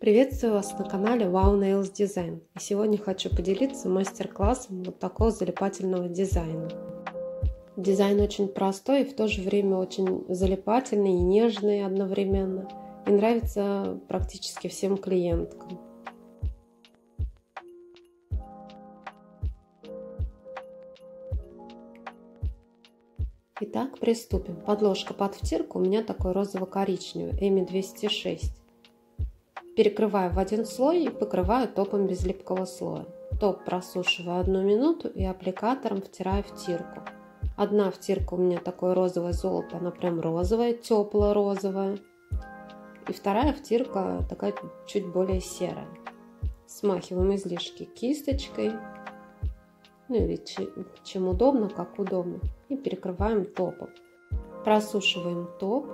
Приветствую вас на канале Wow Nails Design. И сегодня хочу поделиться мастер-классом вот такого залипательного дизайна. Дизайн очень простой и в то же время очень залипательный и нежный одновременно. И нравится практически всем клиенткам. Итак, приступим. Подложка под втирку у меня такой розово-коричневый EMI 206. Перекрываю в один слой и покрываю топом без липкого слоя. Топ просушиваю 1 минуту и аппликатором втираю втирку. Одна втирка у меня такое розовое золото, она прям розовая, тепло-розовая. И вторая втирка такая чуть более серая. Смахиваем излишки кисточкой. Ну или чем удобно, как удобно. И перекрываем топом. Просушиваем топ.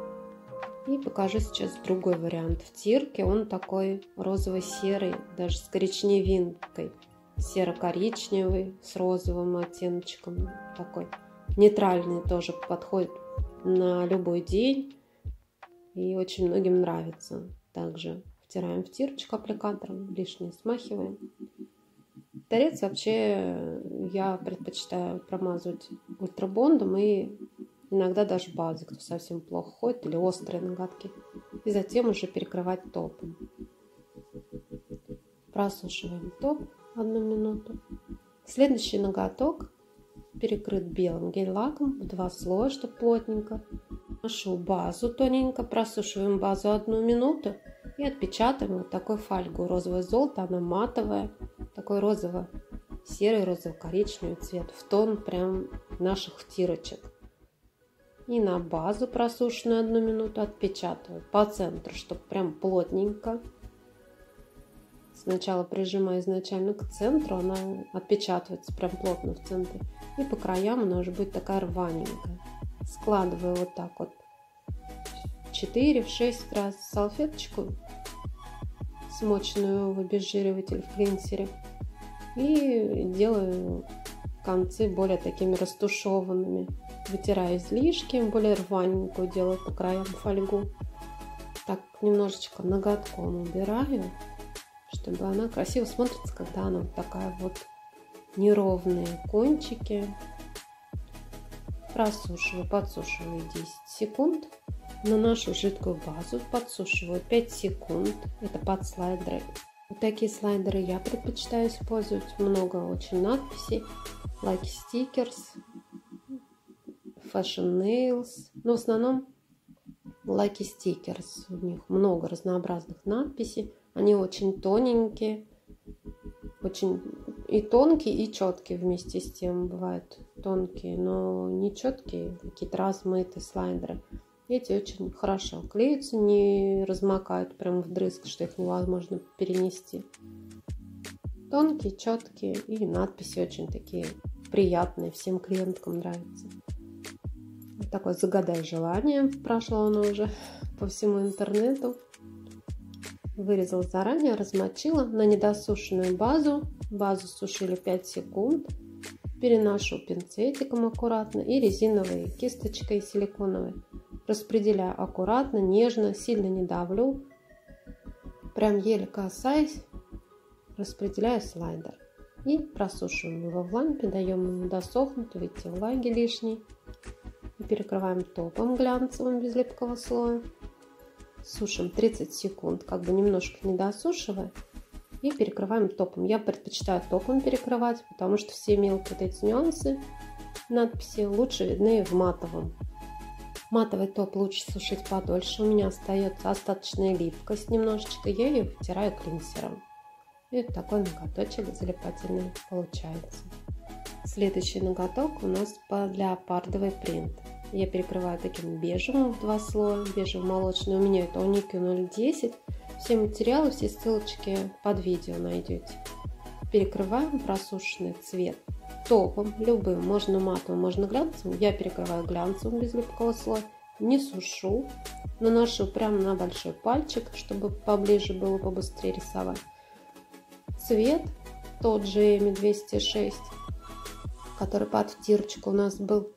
И покажу сейчас другой вариант втирки. Он такой розово-серый, даже с коричневинкой. Серо-коричневый, с розовым оттеночком. Такой нейтральный, тоже подходит на любой день. И очень многим нравится. Также втираем втирочку аппликатором, лишнее смахиваем. Торец вообще я предпочитаю промазывать ультрабондом и иногда даже базой, кто совсем плохо ходит, или острые ноготки. И затем уже перекрывать топом. Просушиваем топ 1 минуту. Следующий ноготок перекрыт белым гель-лаком в 2 слоя, чтобы плотненько. Наношу базу тоненько, просушиваем базу 1 минуту и отпечатаем вот такой фольгу. Розовое золото, она матовая. Такой розово-серый, розово-коричневый цвет. В тон прям наших втирочек. И на базу просушенную 1 минуту отпечатываю по центру, чтобы прям плотненько. Сначала прижимаю изначально к центру, она отпечатывается прям плотно в центре. И по краям она уже будет такая рваненькая. Складываю вот так вот 4-6 раз салфеточку, смоченную в обезжириватель в клинсере. И делаю концы более такими растушеванными. Вытираю излишки, более рваненькую делаю по краям фольгу. Так немножечко ноготком убираю, чтобы она красиво смотрится, когда она вот такая вот неровные кончики. Просушиваю, подсушиваю 10 секунд. Наношу жидкую базу, подсушиваю 5 секунд. Это под слайдеры. Вот такие слайдеры я предпочитаю использовать. Много очень надписей. Lucky Stickers, Fashion Nails. Но в основном Lucky Stickers. У них много разнообразных надписей. Они очень тоненькие. Очень и тонкие, и четкие вместе с тем. Бывают тонкие, но не четкие. Какие-то размытые слайдеры. Эти очень хорошо клеятся, не размокают прям вдрызг, что их невозможно перенести. Тонкие, четкие и надписи очень такие приятные, всем клиенткам нравятся. Вот такое загадай желание, прошло оно уже по всему интернету. Вырезала заранее, размочила на недосушенную базу. Базу сушили 5 секунд. Переношу пинцетиком аккуратно и резиновой кисточкой силиконовой. Распределяю аккуратно, нежно, сильно не давлю. Прям еле касаясь, распределяю слайдер. И просушиваем его в лампе, даем ему досохнуть, выйти влаги лишней. И перекрываем топом глянцевым без липкого слоя. Сушим 30 секунд, как бы немножко не досушивая. И перекрываем топом. Я предпочитаю топом перекрывать, потому что все мелкие вот эти нюансы, надписи лучше видны в матовом. Матовый топ лучше сушить подольше. У меня остается остаточная липкость немножечко. Я ее вытираю клинсером. И вот такой ноготочек залипательный получается. Следующий ноготок у нас под леопардовый принт. Я перекрываю таким бежевым в 2 слоя. Бежево-молочный. У меня это Unikyu 010. Все материалы, все ссылочки под видео найдете. Перекрываем просушенный цвет топом, любым, можно матовым, можно глянцевым. Я перекрываю глянцевым без липкого слоя, не сушу, наношу прямо на большой пальчик, чтобы поближе было, побыстрее рисовать. Цвет тот же EMI 206, который под втирочку у нас был,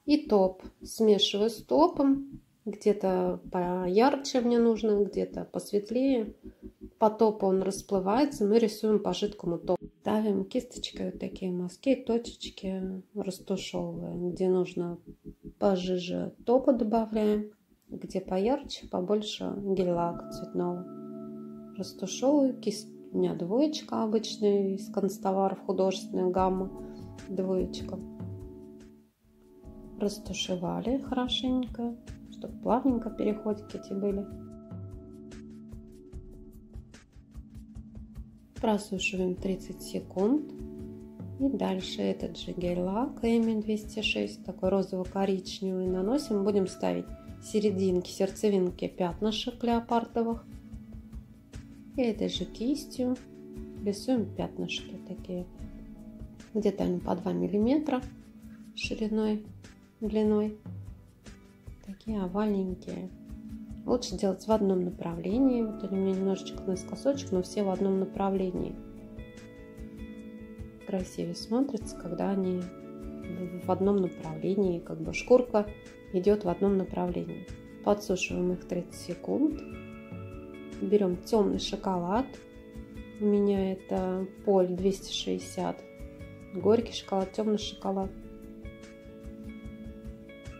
и топ смешиваю с топом. Где-то поярче мне нужно, где-то посветлее. по топу он расплывается, мы рисуем по жидкому топу. Ставим кисточкой вот такие мазки, точечки растушевываем. Где нужно пожиже топа добавляем, где поярче, побольше гель-лака цветного. Растушевываю. Кисть у меня двоечка обычная из констоваров, художественная гамма. Двоечка. Растушевали хорошенько, чтобы плавненько переходики эти были. Просушиваем 30 секунд. И дальше этот же гель-лак Эми 206, такой розово-коричневый, наносим. Будем ставить серединки, сердцевинки пятнышек леопардовых. И этой же кистью рисуем пятнышки такие. Где-то они по 2 миллиметра шириной, длиной. Такие овальненькие. Лучше делать в одном направлении. Вот они у меня немножечко наискосочек, но все в одном направлении. Красивее смотрится, когда они в одном направлении, как бы шкурка идет в одном направлении. Подсушиваем их 30 секунд. Берем темный шоколад. У меня это Поль 260. Горький шоколад, темный шоколад.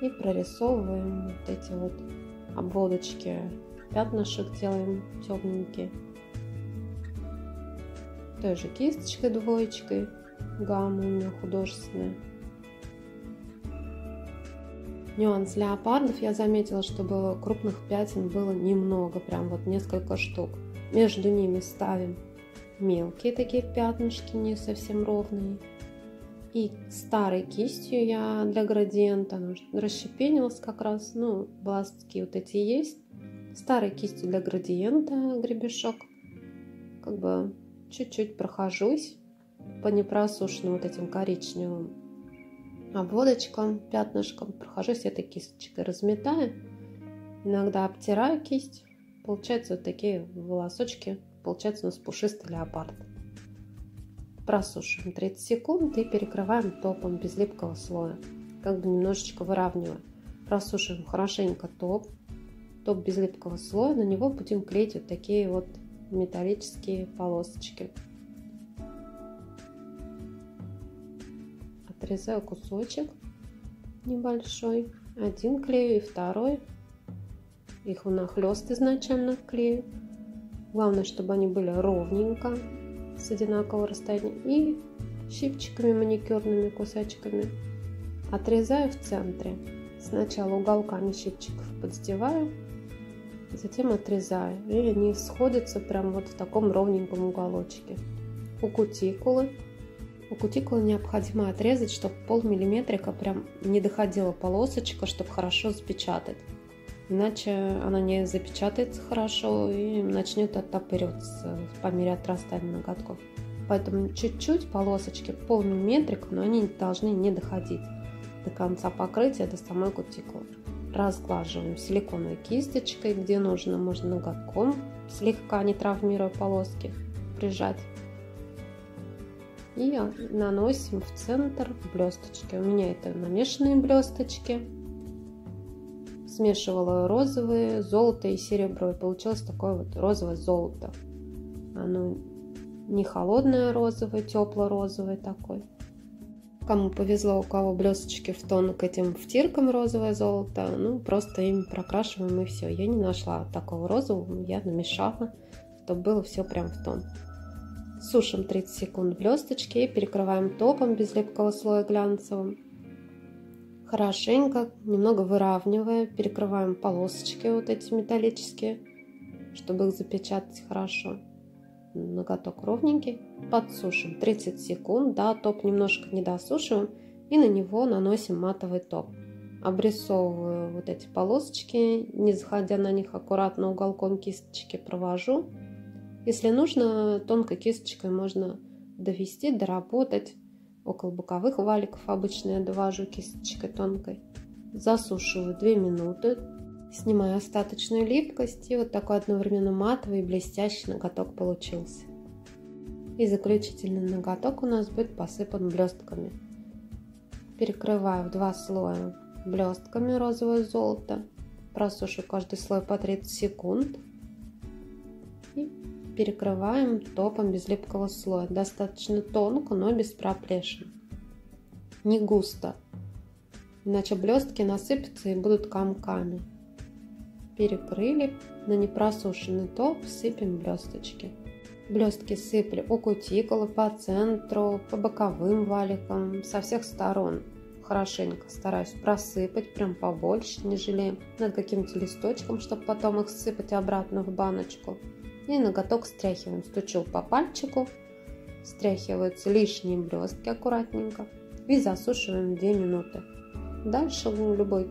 И прорисовываем вот эти вот обводочки. Пятнышек делаем темненькие. Той же кисточкой двоечкой. Гамма у меня художественная. Нюанс леопардов я заметила, чтобы крупных пятен было немного, прям вот несколько штук. Между ними ставим мелкие такие пятнышки, не совсем ровные. И старой кистью я для градиента, она расщепенилась как раз, ну, бластки вот эти есть. Старой кистью для градиента гребешок. Как бы чуть-чуть прохожусь по непросушенным вот этим коричневым обводочкам, пятнышкам. Прохожусь этой кисточкой, разметаю. Иногда обтираю кисть. Получаются вот такие волосочки. Получается у нас пушистый леопард. Просушиваем 30 секунд и перекрываем топом без липкого слоя. Как бы немножечко выравнивая. Просушиваем хорошенько топ. Топ без липкого слоя. На него будем клеить вот такие вот металлические полосочки. Отрезаю кусочек небольшой. Один клею и второй. Их внахлёст изначально клею. Главное, чтобы они были ровненько, с одинакового расстояния. И щипчиками маникюрными кусочками отрезаю в центре. Сначала уголками щипчиков поддеваю, затем отрезаю. И они сходятся прям вот в таком ровненьком уголочке. У кутикулы необходимо отрезать, чтобы полмиллиметрика прям не доходила полосочка, чтобы хорошо запечатать. Иначе она не запечатается хорошо и начнет оттопыриваться по мере отрастания ноготков. Поэтому чуть-чуть полосочки, полмиллиметрика, но они должны не доходить до конца покрытия, до самой кутикулы. Разглаживаем силиконовой кисточкой, где нужно, можно ноготком, слегка не травмируя полоски, прижать. И наносим в центр блесточки. У меня это намешанные блесточки. Смешивала розовые, золото и серебро. И получилось такое вот розовое золото. Оно не холодное розовое, тепло-розовое такое. Кому повезло, у кого блесточки в тон к этим втиркам розовое золото, ну просто им прокрашиваем и все. Я не нашла такого розового, я намешала, чтобы было все прям в тон. Сушим 30 секунд блесточки и перекрываем топом без липкого слоя глянцевым. Хорошенько, немного выравнивая, перекрываем полосочки вот эти металлические, чтобы их запечатать хорошо. Ноготок ровненький. Подсушим 30 секунд, да, топ немножко не досушиваем и на него наносим матовый топ. Обрисовываю вот эти полосочки, не заходя на них, аккуратно уголком кисточки провожу. Если нужно, тонкой кисточкой можно довести, доработать. Около боковых валиков обычно я довожу кисточкой тонкой. Засушиваю 2 минуты. Снимаю остаточную липкость. И вот такой одновременно матовый и блестящий ноготок получился. И заключительный ноготок у нас будет посыпан блестками. Перекрываю в 2 слоя блестками розовое золото. Просушиваю каждый слой по 30 секунд. И перекрываем топом без липкого слоя. Достаточно тонко, но без проплешин. Не густо, иначе блестки насыпятся и будут комками. Перекрыли. На непросушенный топ сыпем блесточки. Блестки сыплю у кутикулы, по центру, по боковым валикам, со всех сторон. Хорошенько стараюсь просыпать, прям побольше, не жалеем, над каким-то листочком, чтобы потом их сыпать обратно в баночку. И ноготок стряхиваем. Стучу по пальчику, стряхиваются лишние блестки аккуратненько и засушиваем 2 минуты. Дальше любой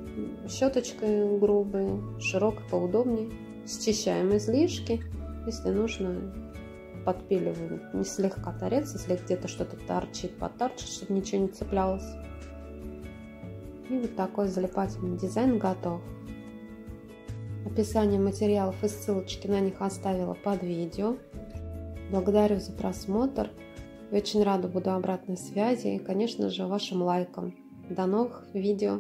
щеточкой грубой, широкой, поудобнее. Счищаем излишки, если нужно, подпиливаем не слегка торец, если где-то что-то торчит, подторчит, чтобы ничего не цеплялось. И вот такой залипательный дизайн готов. Описание материалов и ссылочки на них оставила под видео. Благодарю за просмотр. И очень рада буду обратной связи и, конечно же, вашим лайкам. До новых видео!